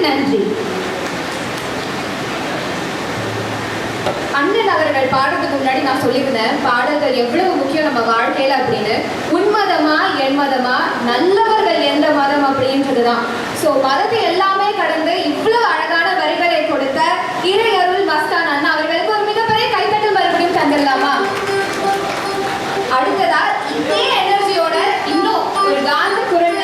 நன்றி. அண்ணன் அவர்கள் பாடுறதுக்கு முன்னாடி நான் சொல்லியிருந்தேன் பாடல்கள் எவ்வளவு முக்கியம் நம்ம வாழ்க்கையில அப்படின்னு. உன்மதமா என்மதமா, நல்லவர்கள் எந்த மதம் அப்படின்றதுதான். ஸோ மதத்தை எல்லாமே கடந்து இவ்வளவு அழகான வரிகளை கொடுத்த இறையருள் மஸ்தான் அண்ணா அவர்களுக்கு ஒரு மிகப்பெரிய கைத்தட்டல் மறுபடியும் தந்துடலாமா? அடுத்ததா இதே எனர்ஜியோட இன்னும் ஒரு காந்த குரல்ல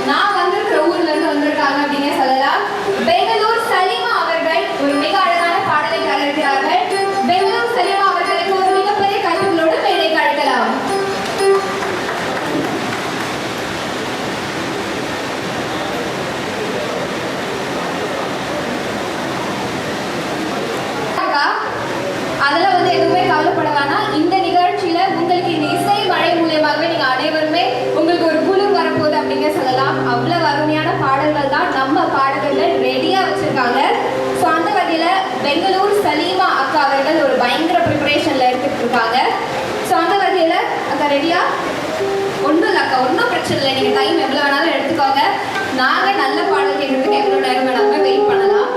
நான் வந்திருக்கிற ஊர்ல இருந்து வந்திருக்காங்க அப்படின்னு சொல்லலாம். பெங்களூர் சலீமா அவர்கள் ஒரு மிக அழகான பாடலை கலக்கிறார்கள். பெங்களூர் சலீமா அவர்களுக்கு ஒரு மிகப்பெரிய கைத்தட்டலோடு மேடை கழக்கலாம். அதெல்லாம் எதுவுமே கவலைப்பட வேணாம். இந்த நிகழ்ச்சியில உங்களுக்கு இந்த இசை மழை மூலியமாகவே நீங்க அனைவருமே உங்களுக்கு ஒரு குளிர் வரப்போகுது அப்படிங்க சொல்லலாம். அவ்வளவு அருமையான பாடல்கள் தான் நம்ம பாடகர்கள் ரெடியா வச்சிருக்காங்க. ஸோ அந்த வகையில பெங்களூர் சலீமா அக்கா அவர்கள் ஒரு பயங்கர ப்ரிப்பரேஷன்ல எடுத்துட்டு இருக்காங்க. ஸோ அந்த வகையில அக்கா ரெடியா? ஒன்றும் இல்லை அக்கா, ஒன்றும் பிரச்சனை இல்லை. நீங்க டைம் எவ்வளவு வேணாலும் எடுத்துக்கோங்க. நாங்க நல்ல பாடல் கேட்கறதுக்கு எவ்வளவு நேரம் வேணாலும் வெயிட் பண்ணலாம்.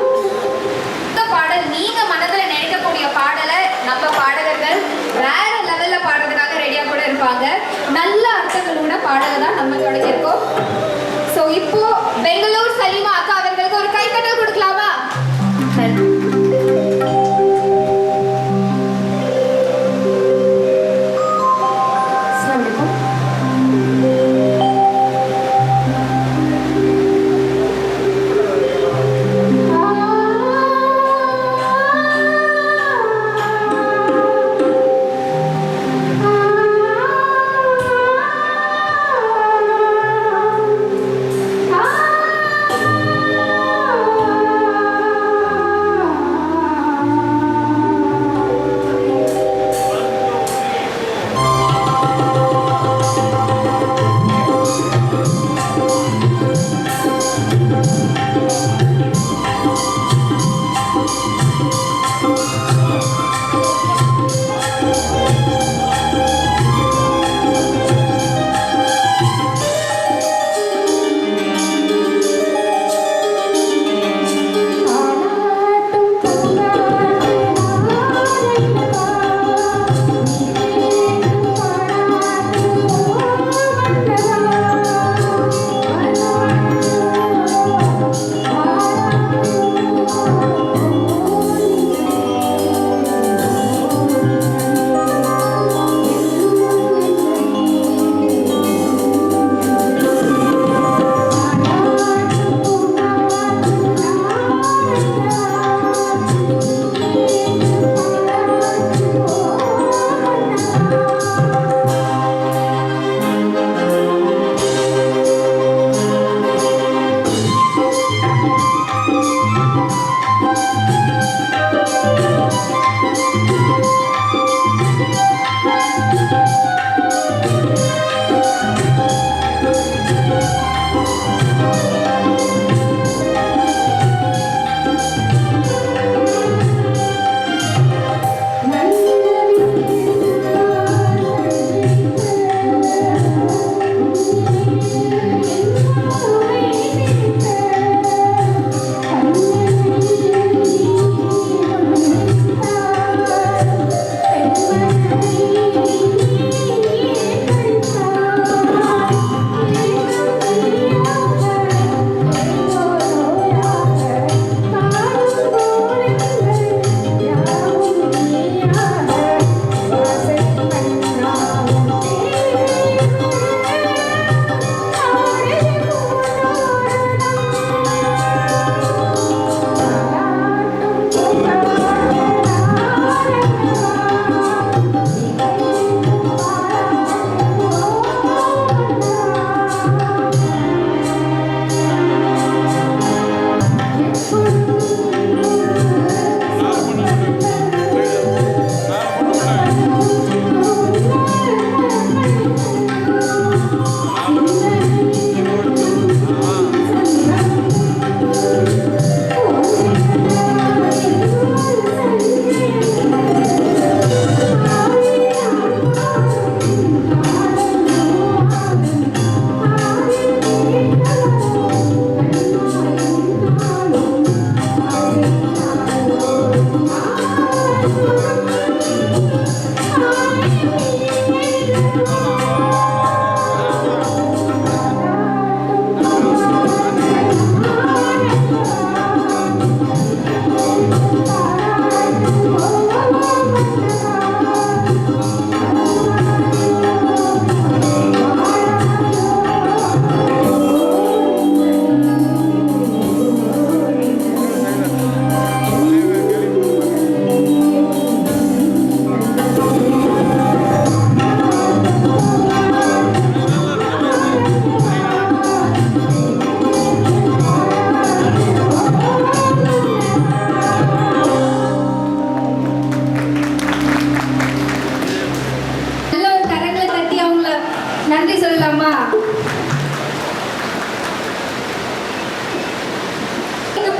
பாடல் நீங்க மனதுல நினைக்கக்கூடிய பாடலை நம்ம பாடகர்கள் வேற லெவல்ல பாடுறதுக்காக ரெடியா கூட இருப்பாங்க. நல்ல அர்த்தங்களோட பாடலை தான் நம்ம தொடங்கியிருக்கோம். சோ இப்போ பெங்களூர் சலீமா அக்கா அவர்களுக்கு ஒரு கைத்தட்டல் கொடுக்கலாமா?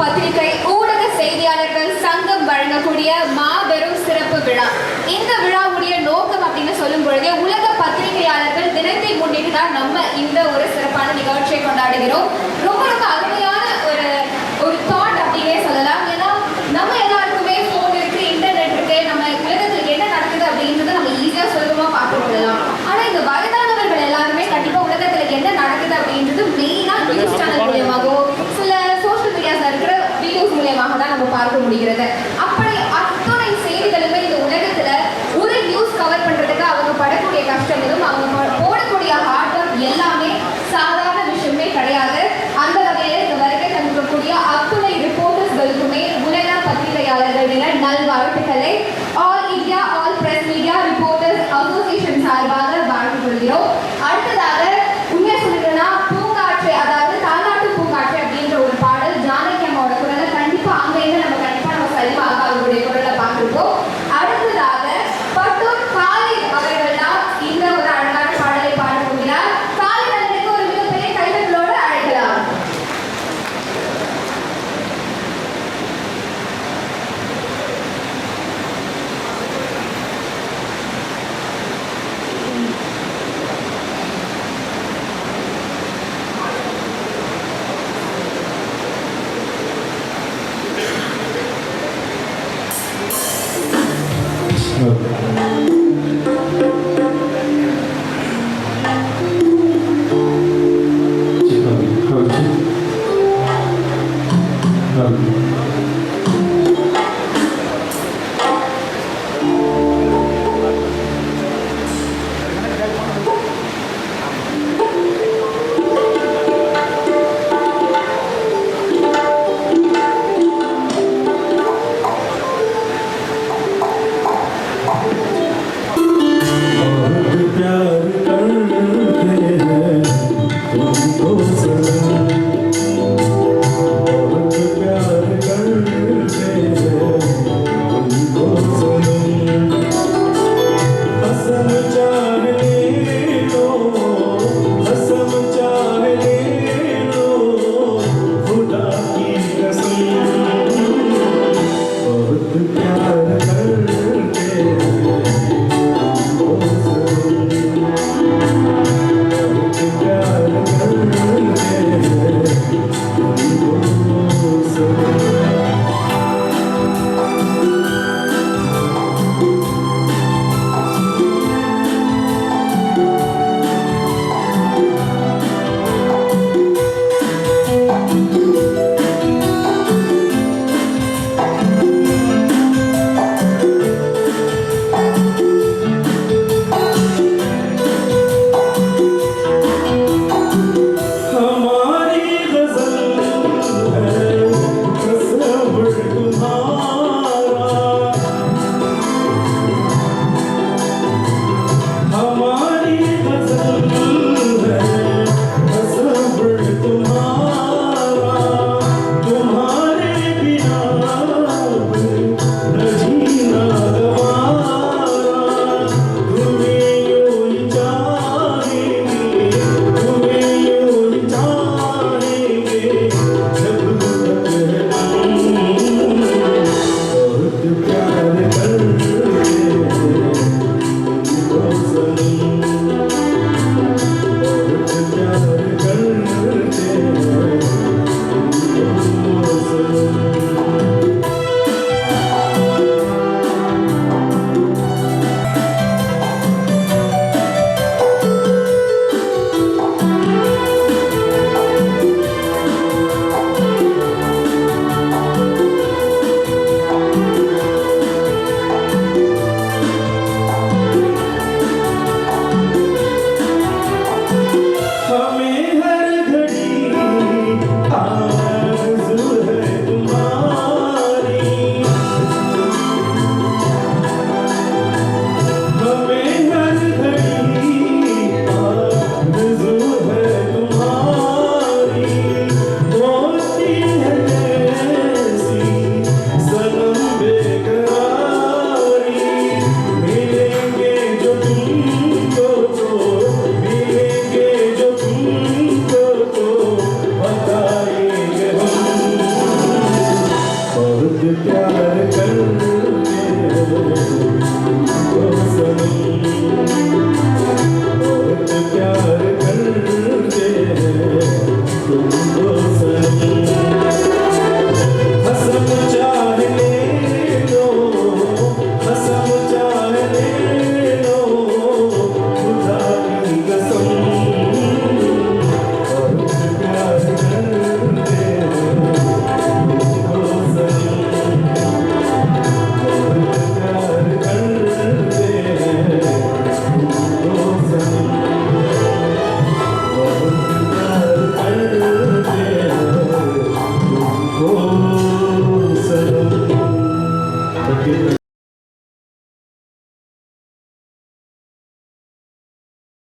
பத்திரிகை ஊடக செய்தியாளர்கள் சங்கம் வழங்கக்கூடிய மாபெரும் சிறப்பு விழா. இந்த விழாவுடைய நோக்கம் அப்படின்னு சொல்லும் பொழுதே உலக பத்திரிகையாளர்கள் தினத்தை முன்னிட்டு தான் நம்ம இந்த ஒரு சிறப்பான நிகழ்ச்சியை கொண்டாடுகிறோம். ரொம்ப ரொம்ப அருமையான ஒரு தாட் அப்படின்னே சொல்லலாம். ஏன்னா நம்ம எல்லாருக்குமே போன் இருக்கு, இன்டர்நெட் இருக்கு, நம்ம உலகத்தில் என்ன நடக்குது அப்படின்றத நம்ம ஈஸியா சுலபமா பார்த்து கொள்ளலாம். ஆனா இந்த வயதானவர்கள் எல்லாருமே கண்டிப்பா உலகத்துல என்ன நடக்குது அப்படின்றது மெயினா நியூஸ் சேனல் மூலியமாகவோ சில சோஷியல் மீடியாஸ்ல இருக்கிற வீடியோஸ் மூலியமாக தான் நம்ம பார்க்க முடிகிறது. அப்படி அத்தனை செய்திகளுமே இந்த உலகத்துல ஒரு நியூஸ் கவர் பண்றதுக்கு அவங்க படக்கூடிய கஷ்டங்களும் அவங்க போடக்கூடிய ஹார்ட் ஒர்க் எல்லாமே சாதாரண விஷயமே கிடையாது. அந்த வகையில இந்த வருகை தந்திருக்கக்கூடிய அத்துணை ரிப்போர்ட்டர்ஸ்களுக்குமே உலக பத்திரிகையாளர்கள் தின நல்வாழ்த்துக்களை all India all press media reporters association சார்பாக வாழ்த்து கொள்கிறோம். அடுத்ததாக உண்மையா சொல்லிட்டோம்னா பூங்காற்று, அதாவது தாலாட்டு பூங்காற்று அப்படின்ற ஒரு பாடல் ஜானகி அம்மாவோட குரலை கண்டிப்பா அங்கேருந்து நம்ம சரிவாக அவருடைய குரலை பார்த்துருக்கோம். அடுத்ததாக பட்டூர் காலித் அவர்கள் தான் இந்த ஒரு அழகான பாடலை பாட போகிறார். காலித் அவர்களுக்கு ஒரு மிகப்பெரிய கைதட்டலோடு அழைக்கலாம். How